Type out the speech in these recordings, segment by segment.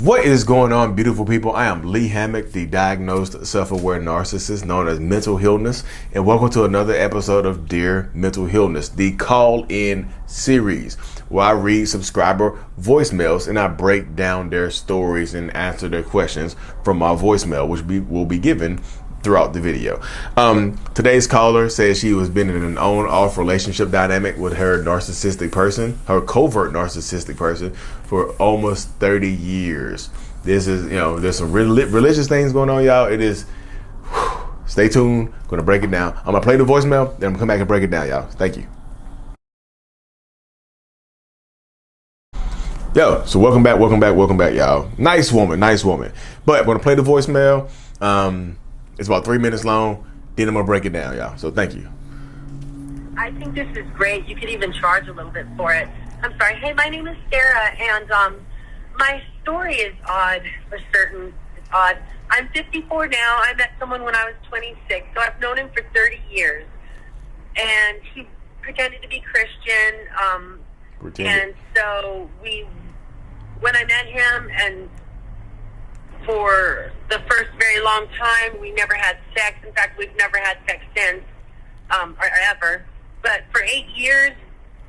What is going on, beautiful people? I am Lee Hammock, the diagnosed self-aware narcissist known as Mental Illness, and welcome to another episode of Dear Mental Illness, the call-in series, where I read subscriber voicemails and I break down their stories and answer their questions from my voicemail, which will be given throughout the video. Today's caller says she was been in an on-off relationship dynamic with her narcissistic person, her covert narcissistic person, for almost 30 years. This is, there's some religious things going on, y'all. It is, stay tuned. I'm going to break it down. I'm going to play the voicemail, then I'm going to come back and break it down, y'all. Thank you. So welcome back, y'all. Nice woman. But I'm going to play the voicemail. It's about 3 minutes long. Then I'm going to break it down, y'all. So thank you. I think this is great. You could even charge a little bit for it. I'm sorry. Hey, my name is Sarah, and my story is odd for certain. It's odd. I'm 54 now. I met someone when I was 26, so I've known him for 30 years. And he pretended to be Christian. And so when I met him, and for the first very long time, we never had sex. In fact, we've never had sex since, or ever. But for 8 years,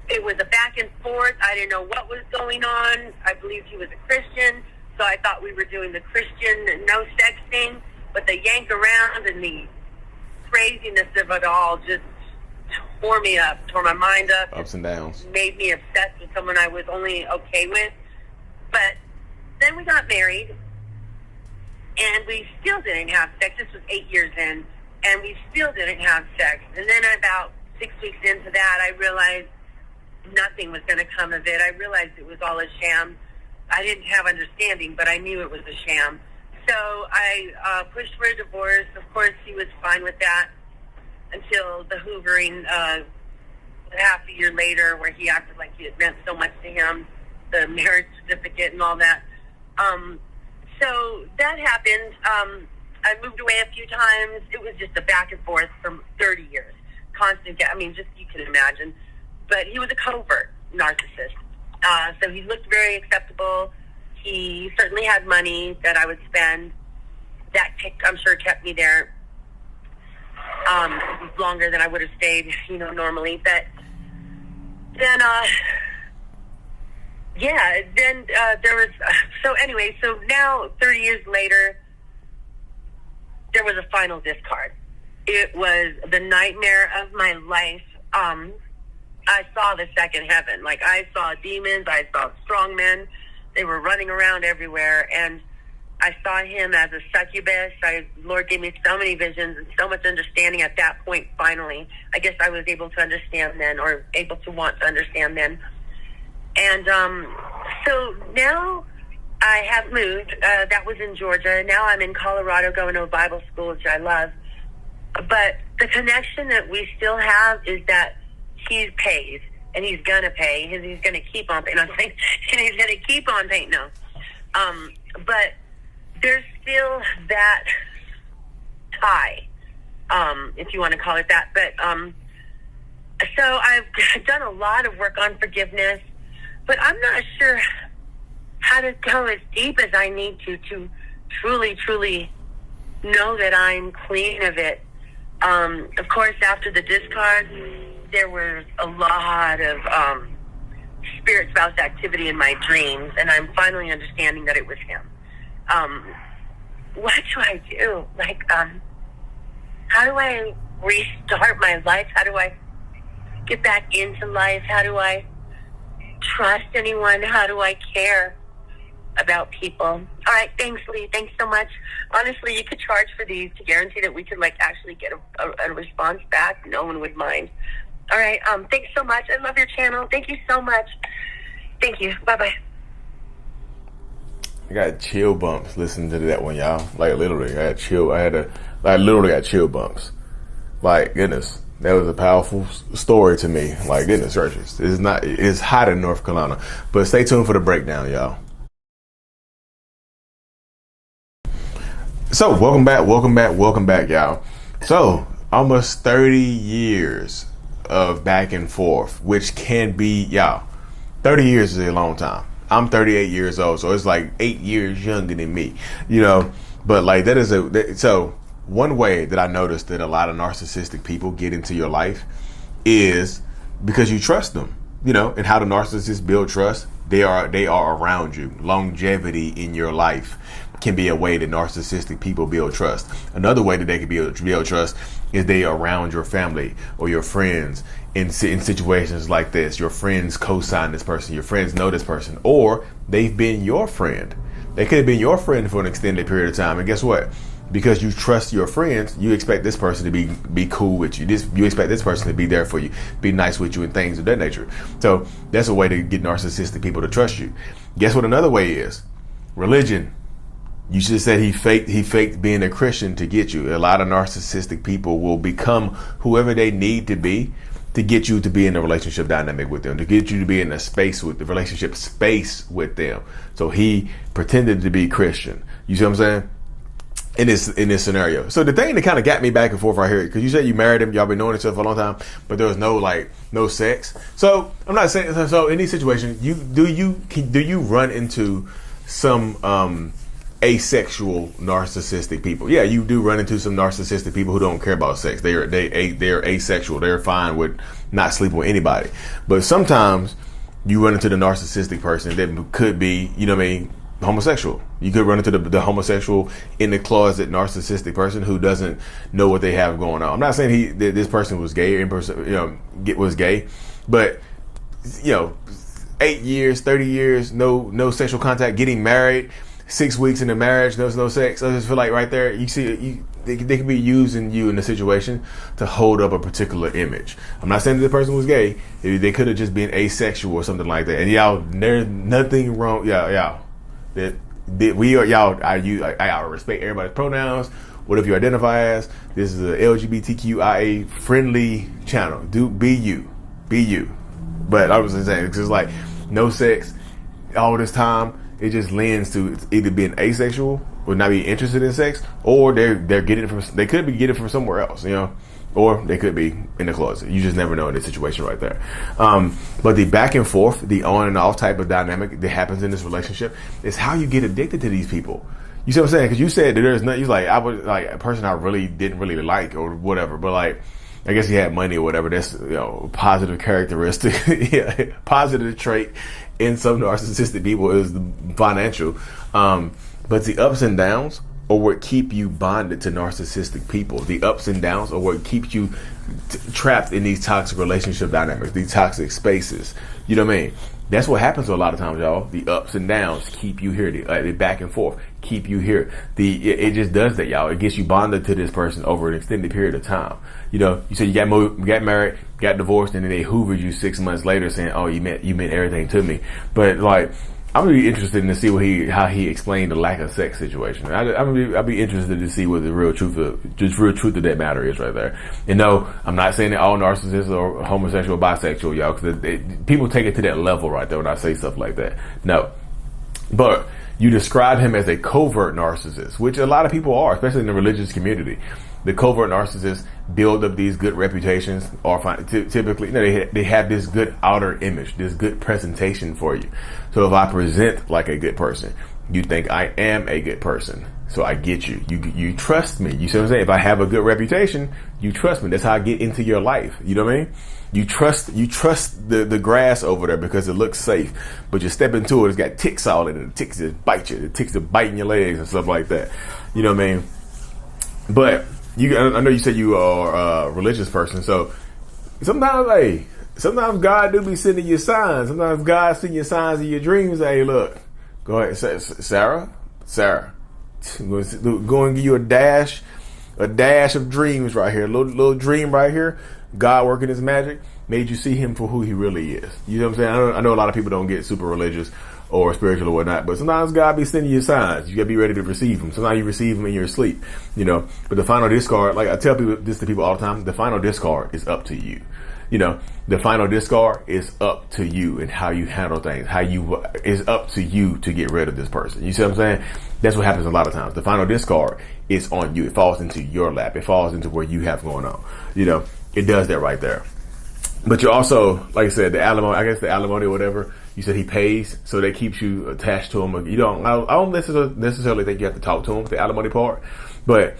it was a back and forth. I didn't know what was going on. I believed he was a Christian, so I thought we were doing the Christian no sex thing. But the yank around and the craziness of it all just tore me up, tore my mind up. Ups and downs. Made me obsessed with someone I was only okay with. But then we got married, and we still didn't have sex. This was 8 years in, and we still didn't have sex. And then about 6 weeks into that, I realized nothing was going to come of it. I realized it was all a sham. I didn't have understanding, but I knew it was a sham. So I pushed for a divorce. Of course, he was fine with that until the hoovering half a year later, where he acted like it meant so much to him, the marriage certificate and all that. So that happened. I moved away a few times. It was just a back and forth for 30 years. Constant, just you can imagine. But he was a covert narcissist. So he looked very acceptable. He certainly had money that I would spend. That, I'm sure, kept me there longer than I would have stayed, normally. But then, there was, so now 30 years later, there was a final discard. It was the nightmare of my life. I saw the second heaven. Like, I saw demons, I saw strong men. They were running around everywhere, and I saw him as a succubus. Lord gave me so many visions and so much understanding at that point, finally. I guess I was able to understand then, or able to want to understand then. And so now I have moved. That was in Georgia. Now I'm in Colorado going to a Bible school, which I love. But the connection that we still have is that he pays, and he's going to pay, and he's going to keep on paying. And he's going to keep on paying. No. But there's still that tie, if you want to call it that. But so I've done a lot of work on forgiveness, but I'm not sure how to go as deep as I need to truly know that I'm clean of it. Of course, after the discard, there was a lot of spirit spouse activity in my dreams, and I'm finally understanding that it was him. What do I do? How do I restart my life? How do I get back into life? How do I trust anyone? How do I care about people? All right, thanks, Lee. Thanks so much. Honestly, you could charge for these to guarantee that we could actually get a response back. No one would mind. All right, thanks so much. I love your channel. Thank you so much. Thank you. Bye-bye. I got chill bumps listening to that one, y'all. Literally, I literally got chill bumps. Goodness, that was a powerful story to me. Goodness gracious. It's hot in North Carolina. But stay tuned for the breakdown, y'all. So, welcome back, y'all. So, almost 30 years of back and forth, which can be, 30 years is a long time. I'm 38 years old, so it's like 8 years younger than me, but like so one way that I noticed that a lot of narcissistic people get into your life is because you trust them, and how the narcissists build trust. They are around you. Longevity in your life can be a way that narcissistic people build trust. Another way that they can build trust is they are around your family or your friends in situations like this. Your friends co-sign this person. Your friends know this person, or they've been your friend. They could have been your friend for an extended period of time. And guess what? Because you trust your friends, you expect this person to be cool with you. You expect this person to be there for you, be nice with you, and things of that nature. So that's a way to get narcissistic people to trust you. Guess what another way is? Religion. You should have said he faked being a Christian to get you. A lot of narcissistic people will become whoever they need to be to get you to be in a relationship dynamic with them, to get you to be in a space with the relationship space with them. So he pretended to be Christian. You see what I'm saying? In this scenario. So the thing that kind of got me back and forth right here, because you said you married him, y'all been knowing each other for a long time, but there was no sex. So I'm not saying, so in these situations, do you run into some asexual narcissistic people? Yeah, you do run into some narcissistic people who don't care about sex. They're asexual. They're fine with not sleeping with anybody. But sometimes you run into the narcissistic person that could be, homosexual. You could run into the homosexual in the closet narcissistic person who doesn't know what they have going on. I'm not saying that this person was gay or was gay, but 8 years, 30 years, no sexual contact, getting married, 6 weeks into marriage, there's no sex. I just feel like right there, you see, they could be using you in a situation to hold up a particular image. I'm not saying that the person was gay. They could have just been asexual or something like that. And y'all, there's nothing wrong. Y'all. I respect everybody's pronouns, whatever you identify as. This is a LGBTQIA friendly channel. Be you. But I was saying, it's just like no sex all this time. It just lends to either being asexual or not being interested in sex, or they're getting it from. They could be getting it from somewhere else, or they could be in the closet. You just never know in this situation right there. But the back and forth, the on and off type of dynamic that happens in this relationship is how you get addicted to these people. You see what I'm saying? Because you said that there's nothing. I was like a person I really didn't really like or whatever, but like I guess he had money or whatever. That's positive characteristic, positive trait in some narcissistic people is the financial. But the ups and downs are what keep you bonded to narcissistic people. The ups and downs are what keeps you trapped in these toxic relationship dynamics, these toxic spaces. You know what I mean? That's what happens a lot of times, y'all. The ups and downs keep you here. The back and forth keep you here. It just does that, y'all. It gets you bonded to this person over an extended period of time. You said you got married, got divorced, and then they hoovered you 6 months later saying, "Oh, you meant everything to me." But like, I'm really interested in to see how he explained the lack of sex situation. I'd be interested to see what the real truth of that matter is right there. And no, I'm not saying that all narcissists are homosexual or bisexual, y'all, because people take it to that level right there when I say stuff like that. No, but you describe him as a covert narcissist, which a lot of people are, especially in the religious community. The covert narcissists build up these good reputations, or typically, they have this good outer image, this good presentation for you. So if I present like a good person, you think I am a good person. So I get you. You trust me. You see what I'm saying? If I have a good reputation, you trust me. That's how I get into your life. You know what I mean? You trust the grass over there because it looks safe, but you step into it, it's got ticks all in it. The ticks just bite you. The ticks are biting your legs and stuff like that. You know what I mean? But I know you said you are a religious person, so sometimes God do be sending you signs. Sometimes God send you signs in your dreams. Hey, look, go ahead, Sarah, go and give you a dash of dreams right here, a little dream right here. God working his magic made you see him for who he really is. You know what I'm saying? I know a lot of people don't get super religious or spiritual or whatnot, but sometimes God be sending you signs. You gotta be ready to receive them. Sometimes you receive them in your sleep, but the final discard, like I tell this to people all the time, the final discard is up to you. The final discard is up to you and how you handle things, it's up to you to get rid of this person. You see what I'm saying? That's what happens a lot of times. The final discard is on you. It falls into your lap. It falls into where you have going on. It does that right there. But you also, like I said, the alimony or whatever, You said he pays, so that keeps you attached to him. I don't necessarily think you have to talk to him, the alimony part. But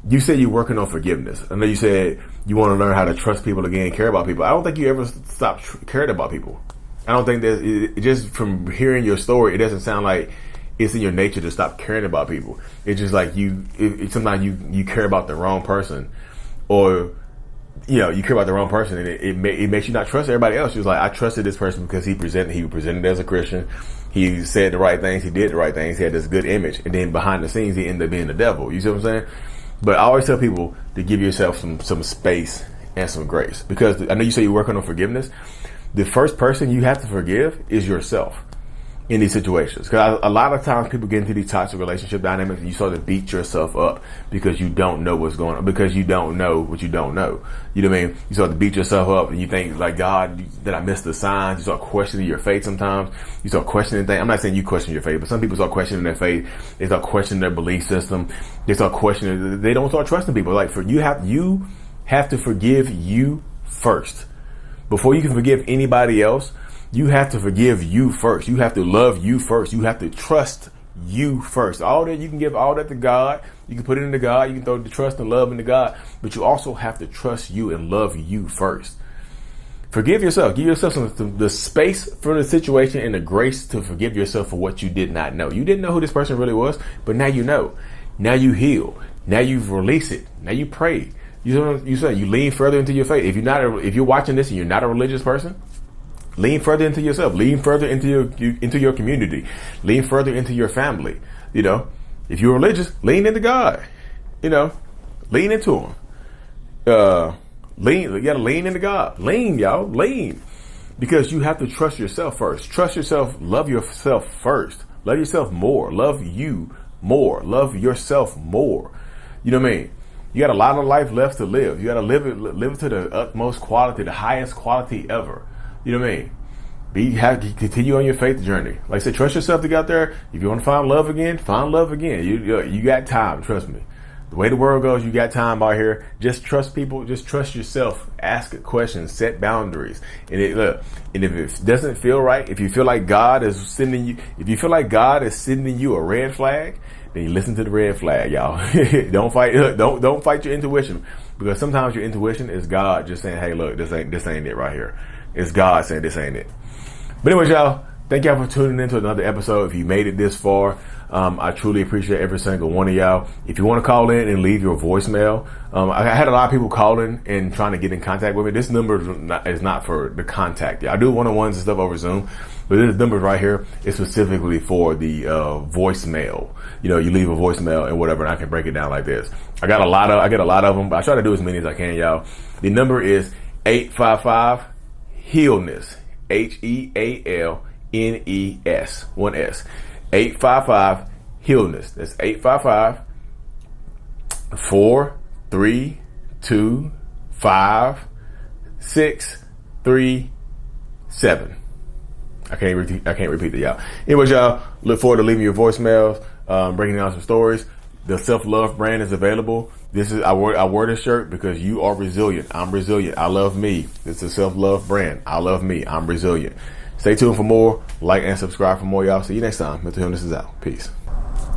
you said you're working on forgiveness. I know you said you want to learn how to trust people again, care about people. I don't think you ever stop caring about people. I don't think that, just from hearing your story, it doesn't sound like it's in your nature to stop caring about people. It's just like sometimes you care about the wrong person, or you care about the wrong person, and it makes you not trust everybody else. You're like, I trusted this person because he presented as a Christian. He said the right things. He did the right things. He had this good image, and then behind the scenes, he ended up being the devil. You see what I'm saying? But I always tell people to give yourself some space and some grace, because I know you say you're working on forgiveness. The first person you have to forgive is yourself in these situations. Because a lot of times people get into these toxic relationship dynamics and you start to beat yourself up because you don't know what's going on, because you don't know what you don't know. You know what I mean? You start to beat yourself up and you think, like, God, did I miss the signs? You start questioning your faith sometimes. You start questioning things. I'm not saying you question your faith, but some people start questioning their faith. They start questioning their belief system. They start questioning, they don't start trusting people. Like, you have to forgive you first. Before you can forgive anybody else, you have to forgive you first. You have to love you first. You have to trust you first. All that, you can give all that to God. You can put it into God. You can throw the trust and love into God. But you also have to trust you and love you first. Forgive yourself. Give yourself the space for the situation and the grace to forgive yourself for what you did not know. You didn't know who this person really was, but now you know. Now you heal. Now you've released it. Now you pray. You lean further into your faith. If you're watching this and you're not a religious person, lean further into yourself. Lean further into your community. Lean further into your family. If you're religious, lean into God. Lean into Him. You gotta lean into God. Lean, y'all. Lean, because you have to trust yourself first. Trust yourself. Love yourself first. Love yourself more. Love you more. Love yourself more. You know what I mean? You got a lot of life left to live. You got to live it to the utmost quality, the highest quality ever. You know what I mean? Continue on your faith journey. Like I said, trust yourself to get out there. If you want to find love again, find love again. You got time. Trust me. The way the world goes, you got time out here. Just trust people. Just trust yourself. Ask questions. Set boundaries. And if it doesn't feel right, if you feel like God is sending you a red flag, then you listen to the red flag, y'all. Don't fight your intuition, because sometimes your intuition is God just saying, hey, look, this ain't it right here. It's God saying this ain't it. But anyways, y'all, thank y'all for tuning in to another episode. If you made it this far, I truly appreciate every single one of y'all. If you want to call in and leave your voicemail, I had a lot of people calling and trying to get in contact with me. This number is not for the contact. I do one-on-ones and stuff over Zoom, but this number right here is specifically for the voicemail. You leave a voicemail and whatever, and I can break it down like this. I get a lot of them, but I try to do as many as I can, y'all. The number is 855-HEALNESS. HEALNES. 1 S. 855-HEALNESS. That's 855-432-5637. I can't repeat that, y'all. Anyways, y'all, look forward to leaving your voicemails, breaking down some stories. The self-love brand is available. I wore this shirt because you are resilient. I'm resilient. I love me. It's a self-love brand. I love me. I'm resilient. Stay tuned for more. Like and subscribe for more, y'all. See you next time. Mental Illness is out. Peace.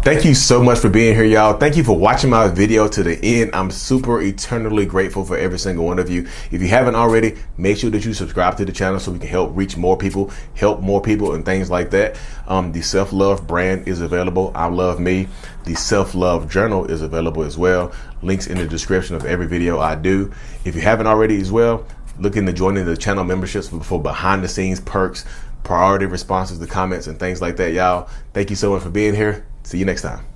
Thank you so much for being here, y'all. Thank you for watching my video to the end. I'm super eternally grateful for every single one of you. If you haven't already, make sure that you subscribe to the channel so we can help reach more people, and things like that. The self-love brand is available. I love me. The self-love journal is available as well. Links in the description of every video I do. If you haven't already as well, look into joining the channel memberships for behind the scenes perks, priority responses to comments and things like that, y'all. Thank you so much for being here. See you next time.